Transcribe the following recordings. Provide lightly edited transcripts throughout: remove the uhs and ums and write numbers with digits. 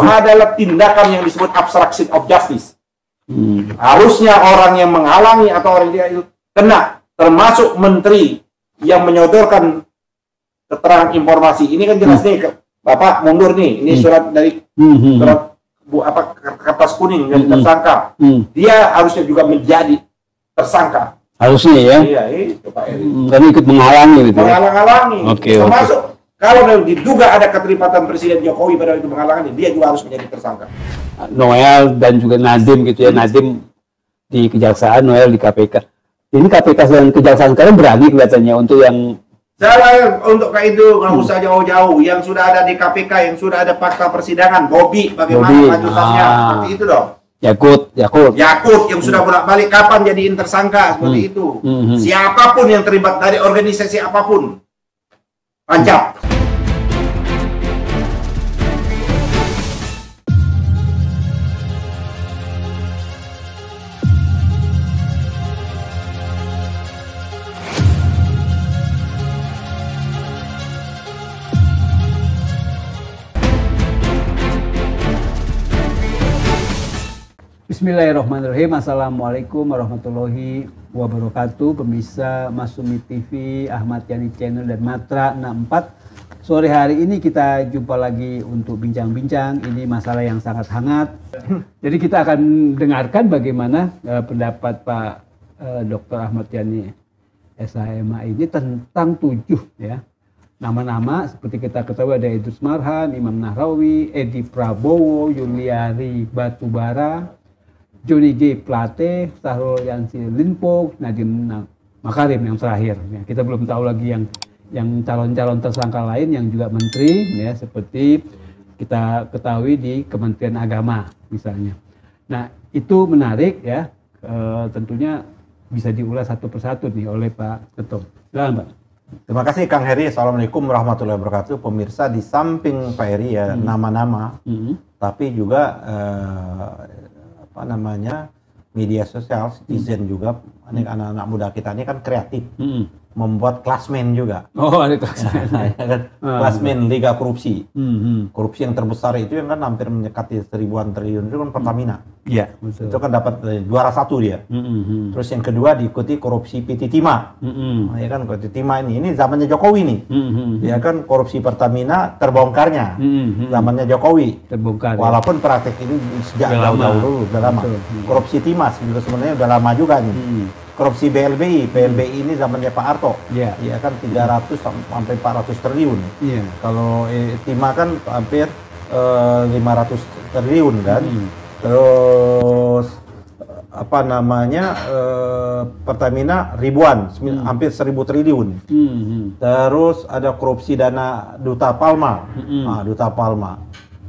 adalah tindakan yang disebut obstruction of justice. Harusnya orang yang menghalangi atau orang yang itu kena, termasuk menteri yang menyodorkan keterangan informasi. Ini kan jelas nih, Bapak mundur nih. Ini surat dari surat kertas kuning yang tersangka. Dia harusnya juga menjadi tersangka. Harusnya ya? Iya, itu Pak Eri. Karena ikut menghalangi gitu. Menghalang-halangi. Termasuk kalau diduga ada keterlibatan Presiden Jokowi pada itu menghalangi, dia juga harus menjadi tersangka. Noel dan juga Nadiem gitu ya. Nadiem di Kejaksaan, Noel di KPK. Ini KPK dan Kejaksaan sekarang berani kelihatannya untuk yang untuk kayak itu nggak usah jauh-jauh. Yang sudah ada di KPK, yang sudah ada fakta persidangan, Bobi bagaimana lanjutannya, seperti itu dong. Yakut yang sudah bolak-balik kapan jadiin tersangka seperti itu. Siapapun yang terlibat dari organisasi apapun, ancam. Bismillahirrahmanirrahim. Assalamualaikum warahmatullahi wabarakatuh. Pemirsa Masumi TV, Ahmad Yani Channel dan Matra 64. Sore hari ini kita jumpa lagi untuk bincang-bincang. Ini masalah yang sangat hangat. Jadi kita akan dengarkan bagaimana pendapat Pak Dr. Ahmad Yani SHMA ini tentang 7 ya nama-nama. Seperti kita ketahui ada Idrus Marhan, Imam Nahrawi, Edi Prabowo, Yuliari Batubara, Johnny G. Plate, Syahrul Yassin Limpo, Nadiem Makarim yang terakhir. Ya, kita belum tahu lagi yang calon-calon tersangka lain yang juga menteri, ya, seperti kita ketahui di Kementerian Agama misalnya. Nah itu menarik ya, tentunya bisa diulas satu persatu nih oleh Pak Ketum. Silakan Pak. Terima kasih Kang Heri. Assalamualaikum warahmatullahi wabarakatuh. Pemirsa, di samping Pak Heri ya nama-nama, tapi juga media sosial, citizen juga, anak-anak muda kita ini kan kreatif, membuat klasmen juga. Oh, ada klasmen. Klasmen Liga Korupsi. Korupsi yang terbesar itu yang kan hampir mendekati ribuan triliun itu kan Pertamina. Iya, betul. Itu kan dapat juara 1 dia. Terus yang kedua diikuti korupsi PT Timah. Ya kan, PT Timah ini zamannya Jokowi nih. Ya kan, korupsi Pertamina terbongkarnya. Zamannya Jokowi. Terbongkar. Walaupun praktek ini sejak jauh-jauh dulu, udah lama. Korupsi Timah sebenarnya udah lama juga nih. Korupsi BLBI ini zamannya Pak Harto. Ya kan 300 sampai 400 triliun. Kalau Timah kan hampir 500 triliun kan. Terus Pertamina ribuan, hampir 1000 triliun. Terus ada korupsi dana Duta Palma. Duta Palma.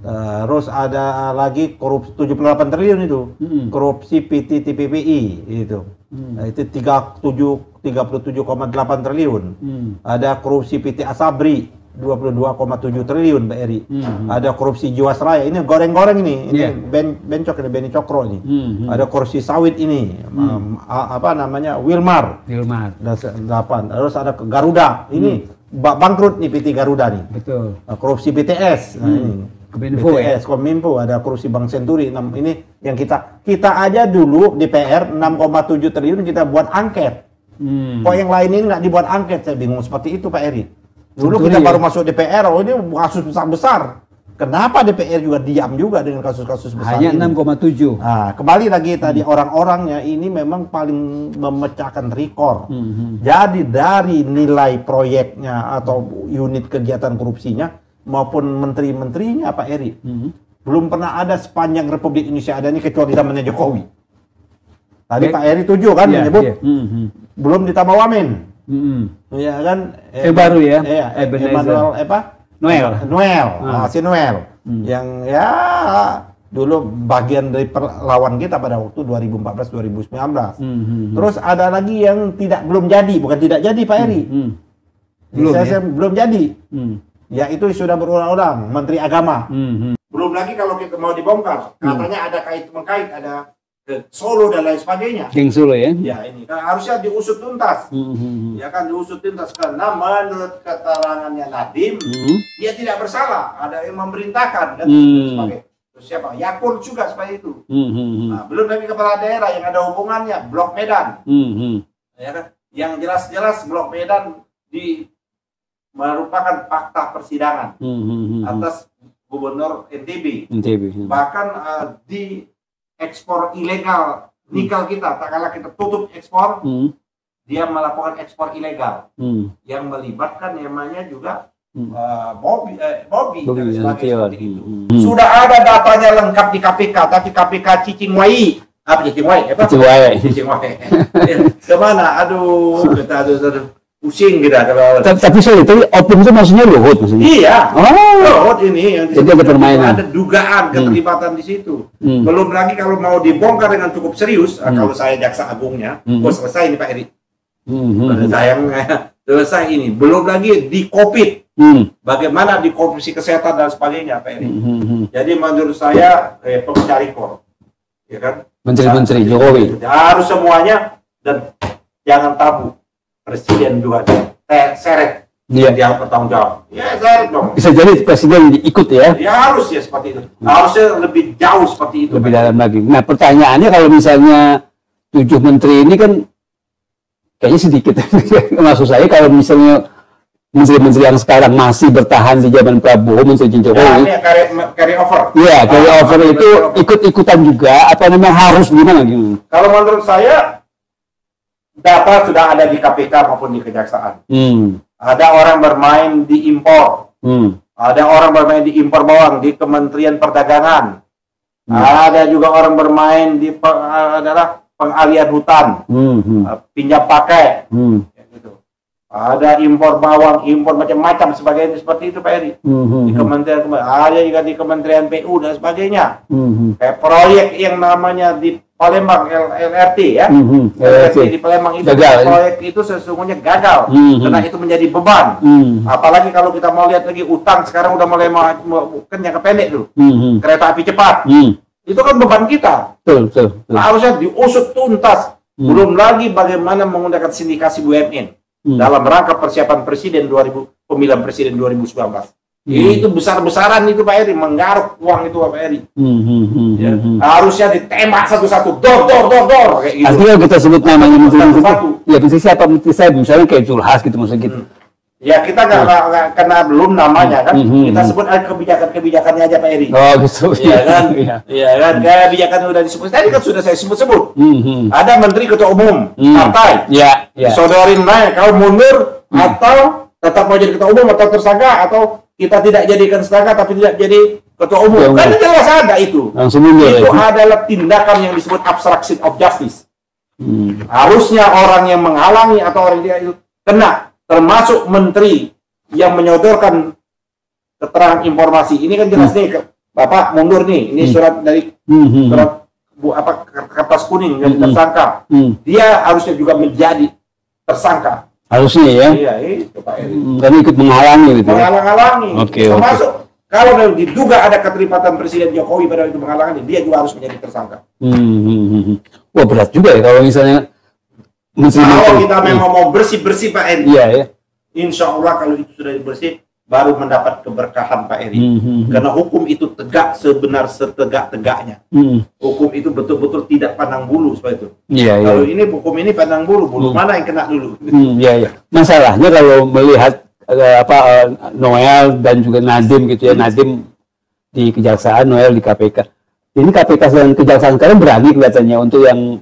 Terus ada lagi korupsi 78 triliun itu. Korupsi PT TPPI itu. Itu 37,8 triliun. Ada korupsi PT Asabri 22,7 triliun Mbak Eri. Ada korupsi Jiwasraya, ini goreng-goreng ini bencok ini, Beni Cokro ini. Ada korupsi sawit ini, Wilmar 8. Terus ada Garuda, ini bangkrut nih PT Garuda nih. Betul. Korupsi BTS, ini Kominfo, BTS, Kominfo, ada korupsi Bank Senturi. Ini yang kita aja dulu DPR 6,7 triliun kita buat angket. Kok yang lain ini nggak dibuat angket? Saya bingung seperti itu Pak Eri. Dulu kita baru masuk DPR, ini kasus besar-besar. Kenapa DPR juga diam juga dengan kasus-kasus besar ini? Hanya 6,7. Nah, kembali lagi tadi orang-orangnya ini memang paling memecahkan rekor. Jadi dari nilai proyeknya atau unit kegiatan korupsinya maupun menteri-menterinya Pak Eri, belum pernah ada sepanjang Republik Indonesia ada ini kecuali zamannya Jokowi. Tadi Pak Eri 7 kan menyebut, belum ditambah Wamen. Ya kan, baru ya, Emmanuel Noel, si Noel, yang ya dulu bagian dari lawan kita pada waktu 2014-2019. Terus ada lagi yang belum jadi, bukan tidak jadi Pak Eri, belum jadi. Ya itu sudah berulang-ulang, Menteri Agama. Belum lagi kalau kita mau dibongkar, katanya ada kait-mengkait, ada Solo dan lain sebagainya. Geng Solo ya? Ya ini harusnya diusut tuntas. Ya kan, diusut tuntas karena menurut keterangannya Nadiem, dia tidak bersalah. Ada yang memerintahkan dan sebagainya. siapa? Yakult juga seperti itu. Nah, belum lagi kepala daerah yang ada hubungannya, Blok Medan. Ya kan? Yang jelas-jelas Blok Medan merupakan fakta persidangan atas Gubernur NTB. Bahkan di ekspor ilegal nikel kita, tak kalah kita tutup ekspor, dia melakukan ekspor ilegal yang melibatkan namanya juga Bobby dan sebagainya seperti itu. Sudah ada datanya lengkap di KPK, tapi KPK cicing wai. Apa cicing wai? Cicing wai. Kemana? Aduh, kita aduh pusing kita kalau. Tapi sorry, tapi oknum itu maksudnya Luhut maksudnya? Iya. Oh. Luhut ini yang jadi ada permainan. Ada dugaan keterlibatan di situ. Belum lagi kalau mau dibongkar dengan cukup serius, kalau saya jaksa agungnya, selesai ini Pak Eri. Sayangnya selesai ini. Belum lagi di COVID. Bagaimana di korupsi kesehatan dan sebagainya Pak Eri. Jadi menurut saya pencari kor, ya kan? Menteri-menteri Jokowi harus semuanya, dan jangan tabu. Presiden juga seret, dia bertanggung jawab. Ya seret dong. Bisa jadi presiden ikut ya? Ya harus ya seperti itu. Harusnya lebih jauh seperti itu. Lebih dalam lagi. Nah pertanyaannya kalau misalnya 7 menteri ini kan kayaknya sedikit. Maksud saya kalau misalnya menteri-menteri yang sekarang masih bertahan di zaman Prabowo, menteri Jokowi. Ya, carry over. Iya, carry over itu ikut-ikutan juga. Apa namanya harus gimana? Kalau menurut saya data sudah ada di KPK maupun di Kejaksaan. Ada orang bermain di impor. Ada orang bermain di impor bawang di Kementerian Perdagangan. Ada juga orang bermain di adalah pengalian hutan, pinjam pakai. Gitu. Ada impor bawang, impor macam-macam sebagainya seperti itu Pak Eri. Di Kementerian, ada juga di Kementerian PU dan sebagainya. Kayak proyek yang namanya di Palembang LRT ya, LRT di Palembang itu gagal, proyek itu sesungguhnya gagal karena itu menjadi beban. Apalagi kalau kita mau lihat lagi utang sekarang udah mulai kan jangka pendek tuh, kereta api cepat, itu kan beban kita. Betul. Nah, harusnya diusut tuntas. Belum lagi bagaimana menggunakan sindikasi BUMN dalam rangka persiapan pemilihan presiden 2019. Itu besar-besaran itu Pak Eri, menggaruk uang itu Pak Eri. Ya. Harusnya ditembak satu-satu, dor kayak gitu. Artinya kita sebut namanya menteri ya menteri siapa, menteri saya misalnya kayak Zulhas gitu maksudnya gitu. Ya kita nggak kena belum namanya kan, kita sebut kebijakannya aja Pak Eri. Oh gitu. Iya kan, iya kan, kayak kebijakan udah disebut tadi kan sudah saya sebut. Ada menteri ketua umum partai, sodorin naik kalau mundur atau tetap mau jadi ketua umum atau tersangka atau kita tidak jadikan tersangka tapi tidak jadi ketua umum. Kan jelas ada itu. Itu adalah tindakan yang disebut obstruction of justice. Harusnya orang yang menghalangi atau orang yang itu kena, termasuk menteri yang menyodorkan keterangan informasi. Ini kan jelas nih, Bapak mundur nih. Ini surat dari surat kertas kuning yang tersangka. Dia harusnya juga menjadi tersangka. Harusnya ya. Iya, itu Pak Eri. Karena ikut menghalangi gitu. Menghalang-halangi. Termasuk kalau diduga ada keterlibatan Presiden Jokowi pada itu menghalangi, dia juga harus menjadi tersangka. Wah berat juga ya kalau misalnya kalau kita memang mau bersih-bersih Pak Eri. Iya ya. Insya Allah kalau itu sudah bersih, baru mendapat keberkahan Pak Eri. Karena hukum itu tegak setegak-tegaknya. Hukum itu betul-betul tidak pandang bulu seperti itu. Kalau ini hukum ini pandang bulu mana yang kena dulu? Masalahnya kalau melihat Noel dan juga Nadiem gitu ya, Nadiem di Kejaksaan, Noel di KPK. Ini KPK dan Kejaksaan sekarang berani kelihatannya untuk yang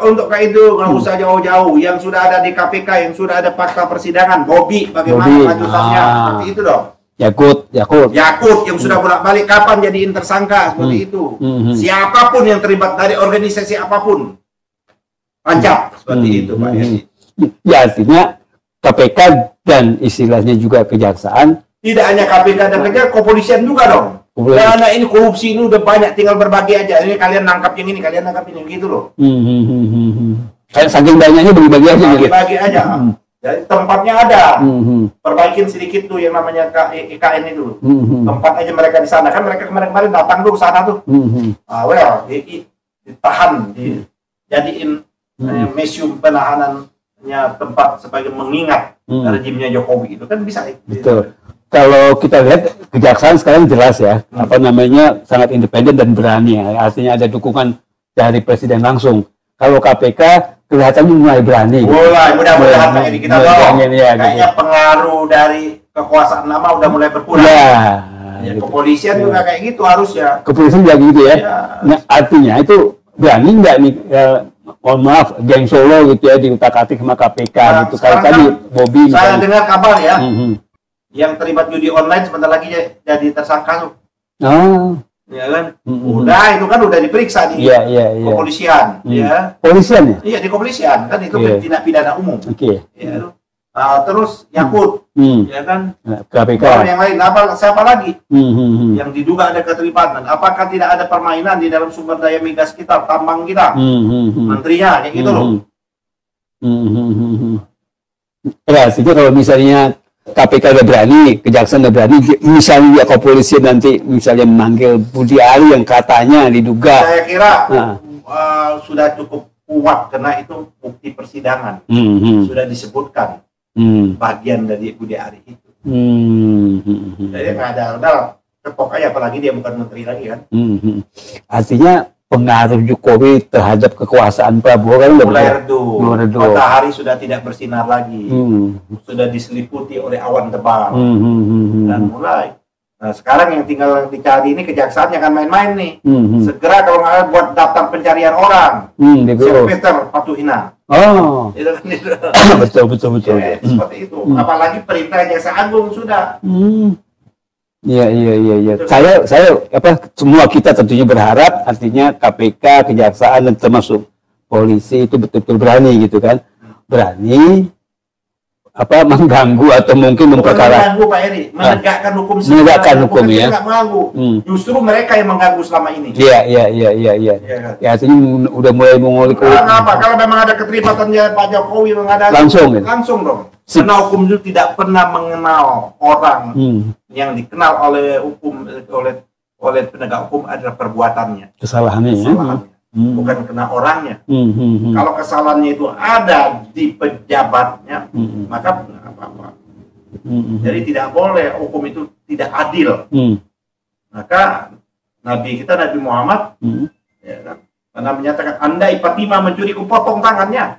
untuk kayak itu nggak usah jauh-jauh. Yang sudah ada di KPK, yang sudah ada fakta persidangan, Bobby bagaimana lanjutannya, seperti itu dong. Yakult yang sudah bolak-balik kapan jadiin tersangka seperti itu. Siapapun yang terlibat dari organisasi apapun, ancam seperti itu Pak Eri. Ya artinya KPK dan istilahnya juga Kejaksaan. Tidak hanya KPK dan Kejaksaan, kepolisian juga dong. Karena ini korupsi ini udah banyak, tinggal berbagi aja. Ini kalian nangkap yang ini, kalian nangkap ini, gitu loh. Saking banyaknya bagi-bagi aja. Bagi-bagi aja. Jadi tempatnya ada. Perbaikin sedikit tuh yang namanya IKN itu. Tempat aja mereka di sana. Kan mereka kemarin-kemarin datang tuh ke sana tuh. Ditahan, dijadiin museum penahanannya tempat sebagai mengingat rejimnya Jokowi itu kan bisa. Betul. kalau kita lihat kejaksaan sekarang jelas ya, apa namanya sangat independen dan berani ya. Artinya ada dukungan dari presiden langsung. Kalau KPK kelihatannya mulai berani. Mulai, mudah-mudahan Pak Edi kita tahu. Ya, kayaknya gitu. pengaruh dari kekuasaan lama udah mulai berkurang. Ya, gitu. Kepolisian juga kayak gitu harusnya. Kepolisian juga gitu ya. Nah, artinya itu berani nggak nih? Mohon maaf, geng Solo gitu ya diutak-atik sama KPK gitu. Kalau tadi Bobby. Saya dengar kabar ya, yang terlibat judi online sebentar lagi jadi tersangka tuh. Oh. Ya kan? Udah itu kan udah diperiksa di kepolisian, ya. Polisian ya? Iya, di kepolisian kan itu tindak pidana umum. Oke. Ya. Terus Yakut, ya kan? KPK. Yang lain, siapa lagi? Yang diduga ada keterlibatan. Apakah tidak ada permainan di dalam sumber daya migas kita, tambang kita? Menterinya, kayak gitu loh. Ya, sehingga kalau misalnya KPK udah berani, kejaksaan udah berani, misalnya dia kepolisian nanti misalnya memanggil Budi Ari yang katanya diduga. Saya kira sudah cukup kuat karena itu bukti persidangan. Sudah disebutkan bagian dari Budi Ari itu. Jadi nggak ada, udah ketok aja, apalagi dia bukan menteri lagi kan. Artinya pengaruh Jokowi terhadap kekuasaan Prabowo kan udah mulai redup. Matahari sudah tidak bersinar lagi, sudah diseliputi oleh awan tebal, dan mulai. Nah, sekarang yang tinggal dicari ini kejaksaan yang akan main-main nih. Segera kalau nggak buat daftar pencarian orang, Peter Patuhina. Oh, itu kan betul. Ya, seperti itu. Apalagi perintah Jaksa Agung sudah. Iya. Saya semua kita tentunya berharap artinya KPK, kejaksaan dan termasuk polisi itu betul-betul berani gitu kan. Berani mengganggu atau mungkin memperkara. Mengganggu Pak Eri, menegakkan hukum. Menegakkan hukum ya. Tidak mengganggu. Justru mereka yang mengganggu selama ini. Iya. Ya, artinya udah mulai mengulik. Kenapa? Kalau memang ada keterlibatannya Pak Jokowi langsung dong. Karena hukum itu tidak pernah mengenal orang yang dikenal oleh hukum oleh penegak hukum adalah perbuatannya, kesalahannya. Bukan kena orangnya. Kalau kesalahannya itu ada di pejabatnya, maka apa-apa. Jadi tidak boleh hukum itu tidak adil. Maka Nabi kita Nabi Muhammad, ya kan, karena menyatakan andai Fatimah mencuri kupotong tangannya.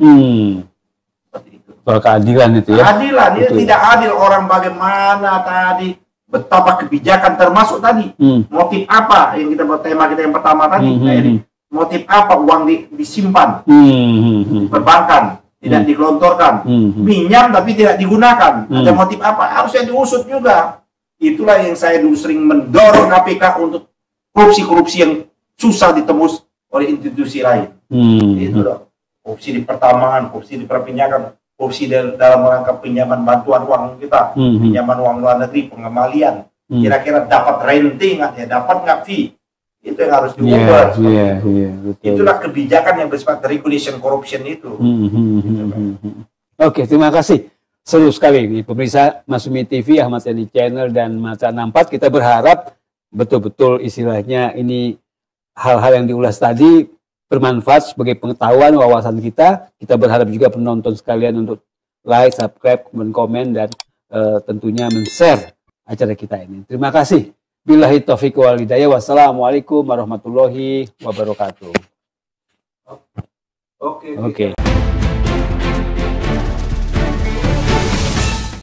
Seperti itu. Soal keadilan itu ya. Keadilan, ini tidak adil orang bagaimana tadi. Betapa kebijakan termasuk tadi. Motif apa yang kita buat tema kita yang pertama tadi. Motif apa uang disimpan, perbankan, tidak digelontorkan, minjam tapi tidak digunakan. Ada motif apa? Harusnya diusut juga. Itulah yang saya dulu sering mendorong KPK untuk korupsi-korupsi yang susah ditembus oleh institusi lain. Itu loh. Korupsi di pertambangan, korupsi di perpinjakan, korupsi dalam rangka pinjaman bantuan uang kita, pinjaman uang luar negeri, pengembalian. Kira-kira dapat renting nggak ya? Dapat nggak fee? Itu yang harus diubah. Itulah kebijakan yang bersifat regulation corruption itu. Oke, terima kasih. Seru sekali pemirsa Masumi TV, Ahmad Yani Channel dan Matra 64. Kita berharap betul-betul istilahnya ini hal-hal yang diulas tadi bermanfaat sebagai pengetahuan, wawasan kita. Kita berharap juga penonton sekalian untuk like, subscribe, komen, dan tentunya men-share acara kita ini. Terima kasih. Billahi taufiq wal hidayah. Wassalamualaikum warahmatullahi wabarakatuh. Oke.